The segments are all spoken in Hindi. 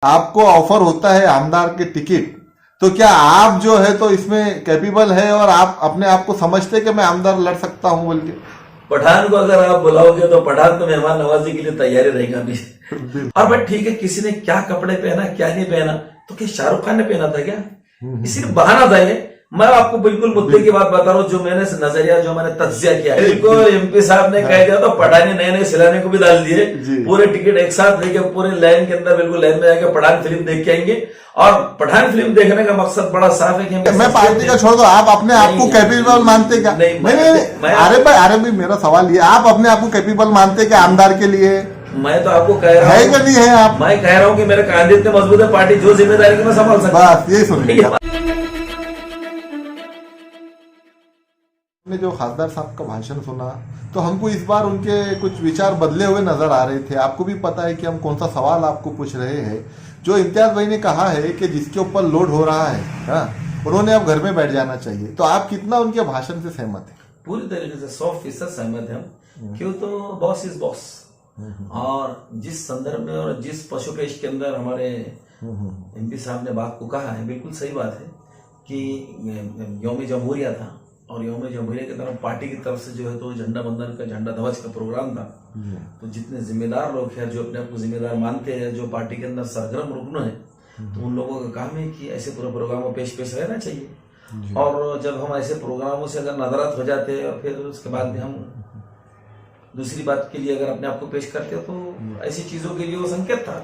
आपको ऑफर होता है आमदार के टिकट, तो क्या आप जो है तो इसमें कैपेबल है और आप अपने आप को समझते हैं कि मैं आमदार लड़ सकता हूं बोल के? पठान को अगर आप बुलाओगे तो पठान तो मेहमान नवाजी के लिए तैयारी रहेगा भी। और भाई ठीक है, किसी ने क्या कपड़े पहना क्या नहीं पहना, तो क्या शाहरुख खान ने पहना था क्या? इसी बहाना था ये। मैं आपको बिल्कुल मुद्दे की बात बता रहा हूँ, जो मैंने नजरिया जो मैंने तज्जिया किया है, बिल्कुल एमपी साहब ने कह दिया तो पठान नए नए सिलाने को भी डाल दिए। पूरे टिकट एक साथ लेके पूरे लाइन के अंदर बिल्कुल लाइन में जाके पठान फिल्म देख के आएंगे। और पठान फिल्म देखने का मकसद बड़ा साफ है कि मैं पार्टी का छोड़ दो, आप अपने आप को कैपेबल मानते क्या? नहीं, अरे भाई मेरा सवाल ये, आप अपने आप को कैपेबल मानते क्या आमदार के लिए? मैं तो आपको कह रहा हूँ है कि नहीं है आप? मैं कह रहा हूँ कि मेरे कांधे इतने मजबूत है, पार्टी जो जिम्मेदारी की मैं संभाल सकता हूँ। बस यही सुनिए। ने जो खासदार साहब का भाषण सुना तो हमको इस बार उनके कुछ विचार बदले हुए नजर आ रहे थे। आपको भी पता है कि हम कौन सा सवाल आपको पूछ रहे हैं। जो इम्तियाज भाई ने कहा है कि जिसके ऊपर लोड हो रहा है, हाँ, उन्होंने अब घर में बैठ जाना चाहिए, तो आप कितना उनके भाषण से सहमत हैं? पूरी तरीके से 100% सहमत है हम। क्यों? तो बॉस इज बॉस। और जिस संदर्भ में और जिस पशुपेश के अंदर हमारे एमपी साहब ने बात को कहा है, बिल्कुल सही बात है कि यौम जमहूरिया था और यौम जमहूरिया की तरफ पार्टी की तरफ से जो है तो झंडा बंधन का, झंडा ध्वज का प्रोग्राम था। तो जितने जिम्मेदार लोग हैं, जो अपने आप को जिम्मेदार मानते हैं, जो पार्टी के अंदर सरगर्म रुकन है, तो उन लोगों का काम है कि ऐसे पूरे प्रोग्रामों पेश रहना चाहिए। और जब हम ऐसे प्रोग्रामों से अगर नाराज हो जाते हैं और फिर उसके बाद भी हम दूसरी बात के लिए अगर अपने आप को पेश करते हो, तो ऐसी चीजों के लिए वो संकेत था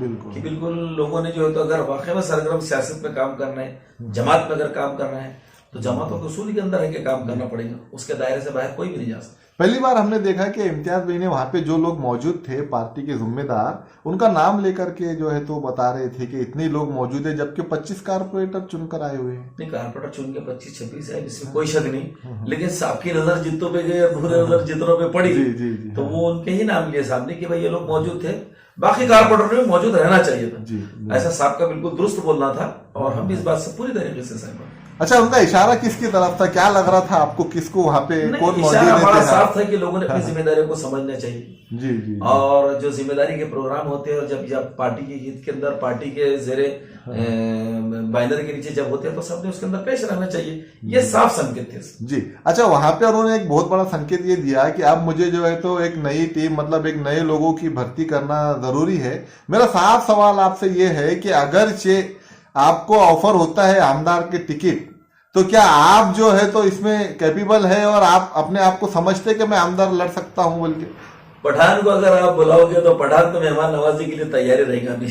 कि बिल्कुल लोगों ने जो है तो अगर वाकई में सरगर्म सियासत में काम करना है, जमात में अगर काम करना है, तो जमातों के उसूल के अंदर है कि काम करना पड़ेगा। उसके दायरे से बाहर कोई भी नहीं जा सकता। पहली बार हमने देखा कि इम्तियाज भाई ने वहां पे जो लोग मौजूद थे पार्टी के जिम्मेदार, उनका नाम लेकर के जो है तो बता रहे थे कि इतने लोग मौजूद है, जबकि 25 कारपोरेटर चुनकर आए हुए हैं। नहीं, कारपोरेटर चुन के 25-26 है, इसमें कोई शक नहीं। लेकिन साहब की नजर जितों पे गई और पूरे नजर जितनों पे पड़ी, तो वो उनके ही नाम लिए साहब ने कि भाई ये लोग मौजूद थे, बाकी कारपोरेटर में मौजूद रहना चाहिए था। ऐसा साहब का बिल्कुल दुरुस्त बोलना था और हम इस बात से पूरी तरीके से सहमत। अच्छा, उनका इशारा किसकी तरफ था? क्या लग रहा था आपको, किसको वहां पे कौन मौजूद थे? बड़ा साफ था कि लोगों ने अपनी जिम्मेदारियों को समझना चाहिए। जी। और जो जिम्मेदारी के प्रोग्राम होते हैं, और जब पार्टी के हित के अंदर, पार्टी के जेरे बैनर के नीचे जब होते हैं, तो सबने उसके अंदर पेश रहना चाहिए। ये साफ संकेत थे जी। अच्छा, वहां पे उन्होंने एक बहुत बड़ा संकेत ये दिया कि अब मुझे जो है तो एक नई टीम, मतलब एक नए लोगों की भर्ती करना जरूरी है। मेरा साफ सवाल आपसे ये है कि अगर आपको ऑफर होता है आमदार के टिकट, तो क्या आप जो है तो इसमें कैपेबल है और आप अपने आप को समझते हैं कि मैं आमदार लड़ सकता हूं बोल के? पठान को अगर आप बुलाओगे तो पठान तो मेहमान नवाजी के लिए तैयारी रहेगा भी।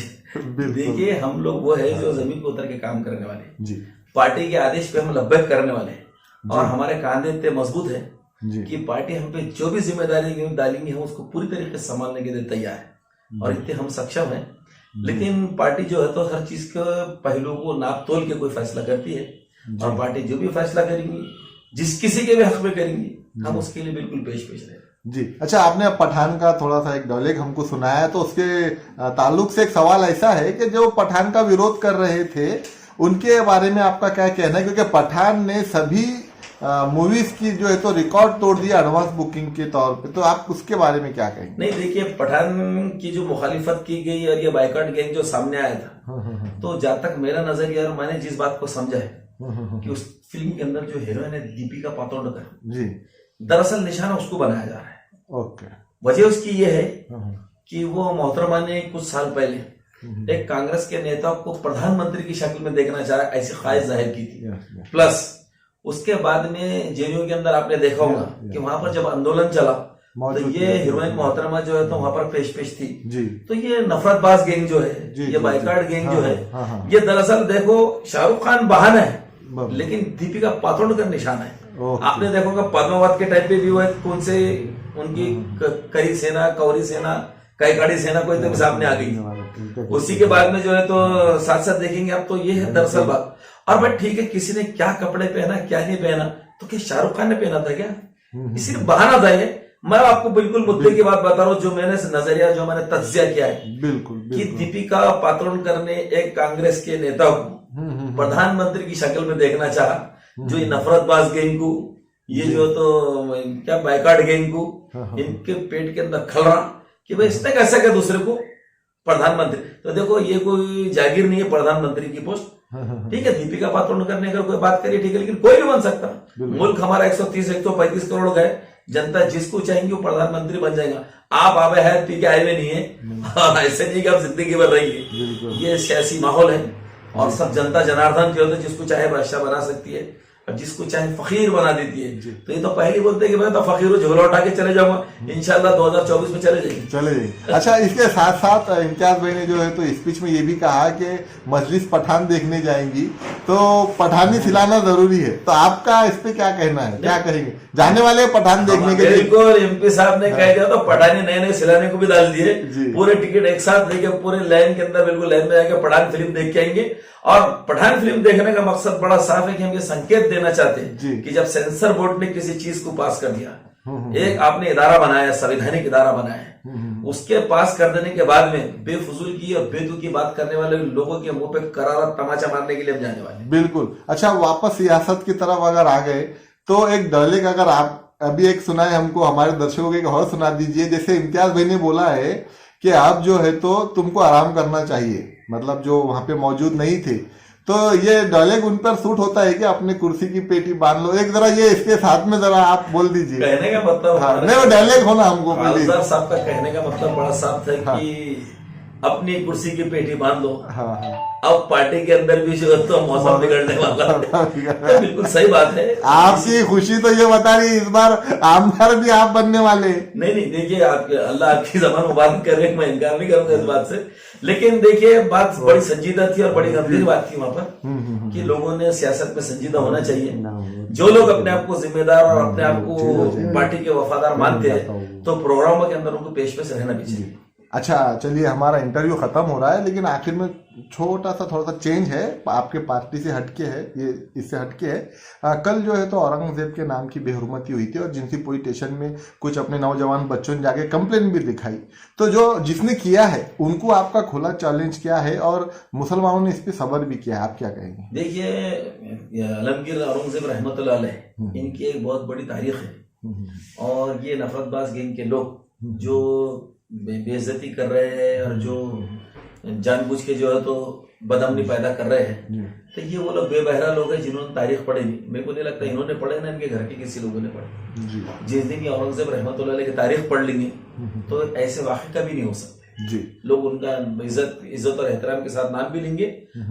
देखिए, हम लोग वो है जो जमीन पर उतर के काम करने वाले जी। पार्टी के आदेश पे हम लब्बैक करने वाले हैं और हमारे कांधे इतने मजबूत है कि पार्टी हम पे जो भी जिम्मेदारी डालेंगे हम उसको पूरी तरीके से संभालने के लिए तैयार है और इतने हम सक्षम है। लेकिन पार्टी जो है तो हर चीज के पहलुओं को नाप तोल के कोई फैसला करती है और पार्टी जो भी फैसला करेंगी, जिस किसी के भी हक में करेंगी, हम उसके लिए बिल्कुल पेश रहे जी। अच्छा, आपने पठान का थोड़ा सा एक डायलॉग हमको सुनाया है, तो उसके ताल्लुक से एक सवाल ऐसा है कि जो पठान का विरोध कर रहे थे उनके बारे में आपका क्या कहना है? क्योंकि पठान ने सभी मूवीज की जो है तो रिकॉर्ड तोड़ दिया एडवांस बुकिंग के तौर पे, तो आप उसके बारे में क्या कहेंगे? नहीं, देखिए, पठान की जो मुखालिफत की गई और ये बाइकआउट गैंग जो सामने आया था, तो जहां तक मेरा नजरिया और मैंने जिस बात को समझा है कि उस फिल्म के अंदर जो हीरोइन है दीपिका पादुकोण जी, दरअसल निशाना उसको बनाया जा रहा है। ओके। वजह उसकी ये है कि वो मोहतरमा ने कुछ साल पहले एक कांग्रेस के नेता को प्रधानमंत्री की शक्ल में देखना चाहा, ऐसी ख्वाहिश जाहिर की थी। प्लस उसके बाद में जेएनयू के अंदर आपने देखा होगा कि वहां पर जब आंदोलन चला तो ये हीरोइन मोहतरमा जो है तो वहां पर पेश थी जी। तो ये नफरतबाज गैंग जो है, ये बाइकाट गैंग जो है, ये दरअसल देखो शाहरुख खान बहाना है, लेकिन दीपिका पादुकोण का निशान है। आपने देखोगा पद्मावत के टाइप पे भी वो कौन से उनकी करी सेना, कौरी सेना, कैकाड़ी सेना कोई तो सामने आ गई। उसी के बाद में जो है तो साथ साथ देखेंगे आप, तो ये है दरअसल बात। और भाई ठीक है, किसी ने क्या कपड़े पहना क्या नहीं पहना, तो क्या शाहरुख खान ने पहना था क्या? इसी बहाना था ये। मैं आपको बिल्कुल मुद्दे की बात बता रहा हूँ, जो मैंने नजरिया, जो मैंने तज्जिया किया है, बिल्कुल कि दीपिका पादुकोण ने एक कांग्रेस के नेता को प्रधानमंत्री की शक्ल में देखना चाहा, जो ये नफरतबाज गैंग को, ये जो तो क्या बाइकाट गैंग को, इनके पेट के अंदर खलरा कि भाई इसने कैसा क्या दूसरे को, प्रधानमंत्री। तो देखो ये कोई जागीर नहीं है प्रधानमंत्री की पोस्ट, ठीक है। दीपिका पादुकोण ने अगर कोई बात करी ठीक है, लेकिन कोई भी बन सकता। मुल्क हमारा 130-135 करोड़ है, जनता जिसको चाहेंगे वो प्रधानमंत्री बन जाएगा। आप आवे है पी के आए हुए नहीं है, ऐसे नहीं कि आप जिंदगी भर रहेंगे। ये सियासी माहौल है और सब जनता जनार्दन की होती है, जिसको चाहे बादशाह बना सकती है और जिसको चाहे फकीर बना देती है। तो ये तो पहले बोलते हैं कि मैं तो फकीर हूँ, झोला उठा के चले जाऊंगा, इंशाल्लाह 2024 में चले जाएंगे। अच्छा, इसके साथ साथ इम्तियाज भाई ने जो है तो स्पीच में ये भी कहा कि मजलिस पठान देखने जाएंगी तो पठानी खिलाना जरूरी है। तो आपका इस पे क्या कहना है, क्या कहेंगे? जाने वाले पठान देखने के लिए बिल्कुल एमपी साहब ने कह दिया तो पठानी नए नए सिलाने को भी डाल दिए, पूरे टिकट एक साथ लेके पूरे लाइन के अंदर बिल्कुल लाइन में जाके पठान फिल्म देख के आएंगे। और पठान फिल्म देखने का मकसद बड़ा साफ है कि हम ये संकेत देना चाहते हैं कि जब सेंसर बोर्ड ने किसी चीज को पास कर दिया, एक आपने इदारा बनाया, संवैधानिक इदारा बनाया, उसके पास कर देने के बाद में बेफजूल की और बेतुकी बात करने वाले लोगों के मुंह पे करारा तमाचा मारने के लिए हम जाने वाले। बिल्कुल। अच्छा, वापस सियासत की तरफ अगर आ गए तो एक डले का अगर आप अभी एक सुनाए हमको, हमारे दर्शकों को एक और सुना दीजिए। जैसे इम्तियाज भाई ने बोला है कि आप जो है तो तुमको आराम करना चाहिए, मतलब जो वहां पे मौजूद नहीं थे, तो ये डायलॉग उन पर सूट होता है कि अपने कुर्सी की पेटी बांध लो। एक जरा ये इसके साथ में जरा आप बोल दीजिए। कहने का मतलब नहीं, वो डायलॉग होना हमको साहब का कहने का मतलब बड़ा साफ है कि अपनी कुर्सी की पेटी बांध लो। अब पार्टी के अंदर भी जो है तो मौसम बिगड़ने वाला है। तो बिल्कुल सही बात है। आपकी खुशी तो ये बता रही इस बार आमदार भी आप बनने वाले। नहीं, देखिए आपके अल्लाह आपकी जबान मुबारक करे, मैं इनकार नहीं करूंगा इस बात से। लेकिन देखिए बात बड़ी संजीदा थी और बड़ी गंभीर बात थी वहां पर कि लोगों ने सियासत में संजीदा होना चाहिए। जो लोग अपने आप को जिम्मेदार और अपने आप को पार्टी के वफादार मानते हैं तो प्रोग्रामों के अंदर उनको पेश रहना भी चाहिए। अच्छा, चलिए हमारा इंटरव्यू खत्म हो रहा है, लेकिन आखिर में छोटा सा थोड़ा सा चेंज है, आपके पार्टी से हटके है, ये इससे हटके है। कल जो है तो औरंगजेब के नाम की बेहुरमती हुई थी और जिनसी पुलिस स्टेशन में कुछ अपने नौजवान बच्चों ने जाके कंप्लेन भी लिखाई। तो जो जिसने किया है उनको आपका खुला चैलेंज क्या है और मुसलमानों ने इस पे सबर भी किया है, आप क्या कहेंगे? देखिए आलमगीर औरंगजेब रहमतुल्लाह अलैह इनकी एक बहुत बड़ी तारीख है और ये नफरतबाज गैंग के लोग जो बेइज्जती कर रहे हैं और जो जानबूझ के जो है तो बदअमनी पैदा कर रहे हैं, तो ये वो लोग बेबहरा लोग हैं जिन्होंने तारीख पढ़ी नहीं। मेरे को नहीं लगता इन्होंने पढ़े ना इनके घर के किसी लोगों ने पढ़े। जिस दिन ये औरंगजेब रहमतुल्लाह अलैह की तारीख पढ़ लेंगे तो ऐसे वाक़या कभी नहीं हो सकते जी। लोग उनका इज्जत और एहतराम के साथ नाम भी लेंगे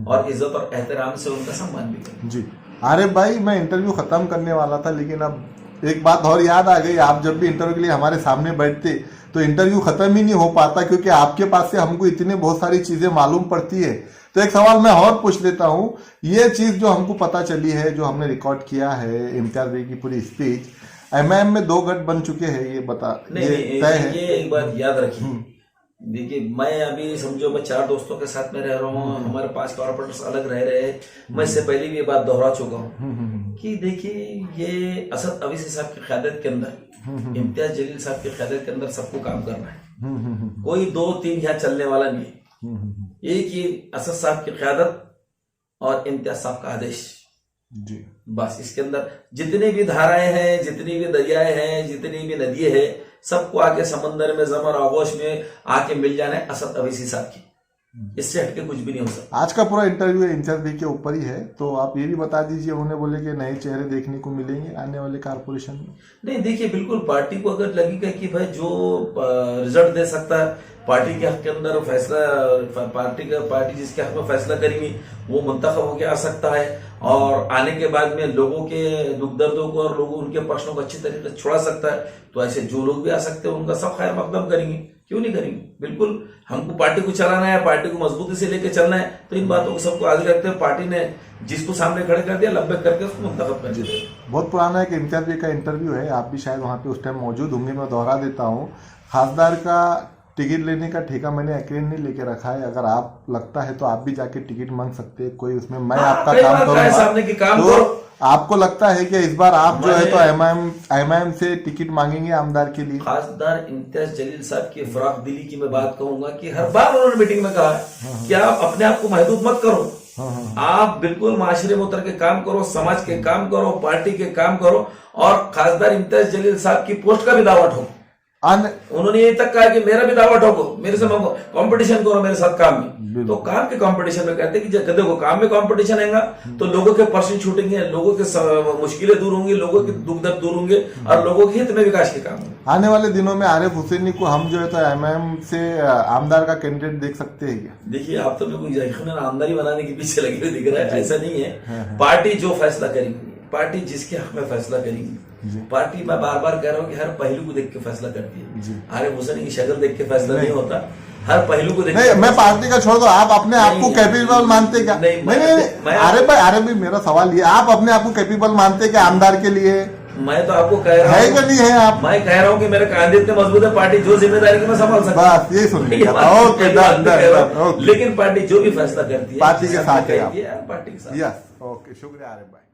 और इज्जत और एहतराम से उनका सम्मान भी करेंगे जी। आरिफ भाई, मैं इंटरव्यू खत्म करने वाला था, लेकिन अब एक बात और याद आ गई। आप जब भी इंटरव्यू के लिए हमारे सामने बैठते तो इंटरव्यू खत्म ही नहीं हो पाता, क्योंकि आपके पास से हमको इतनी बहुत सारी चीजें मालूम पड़ती है। तो एक सवाल मैं और पूछ लेता हूँ, ये चीज जो हमको पता चली है, जो हमने रिकॉर्ड किया है इम्तियाज भाई की पूरी स्पीच, एमआईएम में 2 गठ बन चुके हैं, ये बता नहीं, ये एक बात याद रखिए। देखिए मैं अभी समझो मैं 4 दोस्तों के साथ में रह रहा हूँ, हमारे 5 कॉर्पोरेटर्स अलग रह रहे हैं। मैं इससे पहले भी ये बात दोहरा चुका हूँ कि देखिए ये असद अवीसी साहब की क़यादत के अंदर, इम्तियाज जलील साहब की क़यादत के अंदर सबको काम करना है। कोई 2-3 यहाँ चलने वाला नहीं है। एक ही असद साहब की क़यादत और इम्तियाज साहब का आदेश जी, बस। इसके अंदर जितनी भी धाराएं हैं, जितनी भी दरियाएं हैं, जितनी भी नदियां हैं, सबको आके समंदर में जमर आगोश में आके मिल जाना है असद अवीसी साहब की। इससे हटके कुछ भी नहीं हो सकता। आज का पूरा इंटरव्यू इम्तियाज भाई के ऊपर ही है, तो आप ये भी बता दीजिए, उन्होंने बोले कि नए चेहरे देखने को मिलेंगे आने वाले कारपोरेशन में। नहीं, देखिए बिल्कुल पार्टी को अगर लगेगा कि भाई जो रिजल्ट दे सकता है पार्टी के हक के अंदर फैसला, पार्टी जिसके हक में फैसला करेंगी वो मुंतखब होकर आ सकता है और आने के बाद में लोगों के दुख दर्दों को और लोगों उनके प्रश्नों को अच्छी तरीके से छुड़ा सकता है। तो ऐसे जो लोग भी आ सकते हैं उनका सब खैर मकदम करेंगे, क्यों नहीं करेंगे। बिल्कुल हमको पार्टी को चलाना है, पार्टी को मजबूती से लेकर चलना है, तो इन बातों को सबको आगे रखते हैं। पार्टी ने जिसको सामने खड़े कर दिया लब्बे करके उसको मुंतखब कर दिया। बहुत पुराना एक इम्तियाज भाई का इंटरव्यू है, आप भी शायद वहां पे उस टाइम मौजूद होंगे। मैं दोहरा देता हूँ, खासदार का टिकट लेने का ठेका मैंने अकेले नहीं लेके रखा है। अगर आप लगता है तो आप भी जाके टिकट मांग सकते हैं, कोई उसमें मैं आपका काम करूंगा। तो आपको लगता है कि इस बार आप जो है तो एमआईएम से टिकट मांगेंगे आमदार के लिए? खासदार इम्तियाज जलील साहब की फराख दिली की मैं बात कहूंगा कि हर बार उन्होंने मीटिंग में कहा कि आप अपने आप को महदूद मत करो, आप बिल्कुल माशरे में उतर के काम करो, समाज के काम करो, पार्टी के काम करो और खासदार इम्तियाज जलील साहब की पोस्ट का भी दावा ठोको। अन्य उन्होंने ये तक कहा कि मेरा भी दावा ठोको, मेरे से मांगो, कंपटीशन करो मेरे साथ काम में। तो काम के कंपटीशन में कहते हैं कि देखो काम में कंपटीशन आएगा तो लोगों के पर्सन छूटेंगे, लोगों के मुश्किलें दूर होंगी, लोगों के दुख दर्द दूर होंगे और लोगों के हित में विकास के काम होंगे। आने वाले दिनों में आरिफ हुसैनी को हम जो है तो एमआईएम से आमदार का कैंडिडेट देख सकते हैं क्या? देखिए आप तो बिल्कुल यकीनन आमदनी बनाने के पीछे लगे हुए दिख रहा है, ऐसा नहीं है। पार्टी जो फैसला करेगी, पार्टी जिसके हक में फैसला करेगी, पार्टी मैं बार बार कह रहा हूँ कि हर पहलू को देख के फैसला करती है। आरिफ हुसैनी की शक्ल देख के फैसला नहीं होता, हर पहलू को देख। नहीं, मैं पार्टी का छोड़ दो, आप अपने आप को कैपेबल मानते क्या? नहीं, अरे भाई मेरा सवाल ये, आप अपने आप को कैपेबल मानते क्या आमदार के लिए? मैं तो आपको कह रहा हूँ है कि नहीं है आप? मैं कह रहा हूँ कि मेरा कैंडिडेट इतने मजबूत है, पार्टी जो जिम्मेदारी की मैं संभाल सकता हूँ। बस यही सुन लिया। ओके, लेकिन पार्टी जो भी फैसला करती है पार्टी के साथ है, पार्टी के साथ। यस, ओके, शुक्रिया आरिफ भाई।